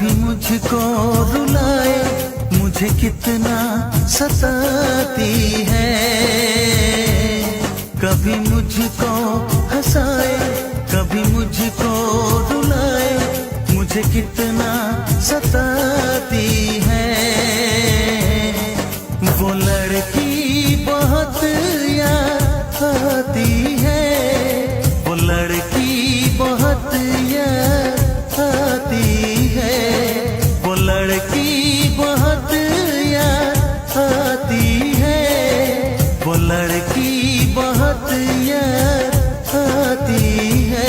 कभी मुझको रुलाए, मुझे कितना सताती है। कभी मुझको हंसाए, कभी मुझको रुलाए, मुझे कितना सताती है। वो लड़की बहुत याद आती है, वो लड़की बहुत याद आती है, वो लड़की बहुत याद आती है, वो लड़की बहुत याद आती है।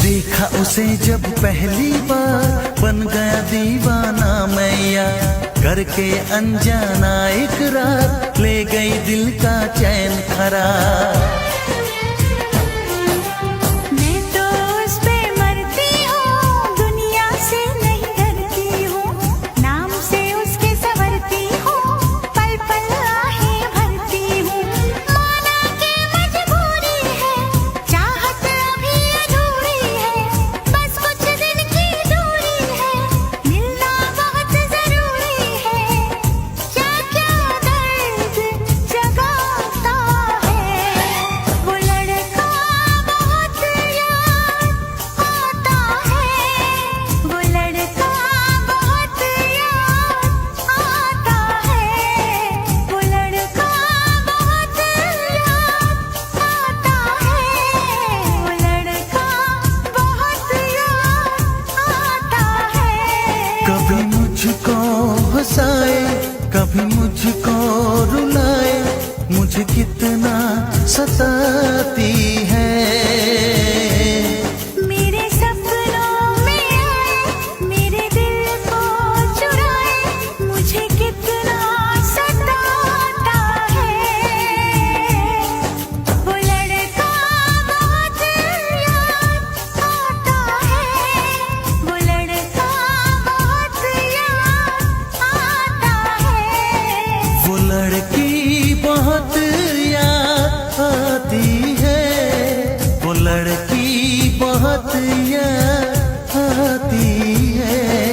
देखा उसे जब पहली बार, बन गया दीवाना मैया। करके अनजाना इकरार, ले गई दिल का चैन खरार। कभी मुझको हंसाए, कभी मुझको रुलाए, मुझे कितना सताती है। मेरे सपनों में आए, मेरे दिल को चुराए, मुझे कितना सताता है। वो लड़का बहुत याद आता है, वो लड़का बहुत याद आता है। वो लड़की बहुत याद आती है, वो लड़की बहुत याद आती है।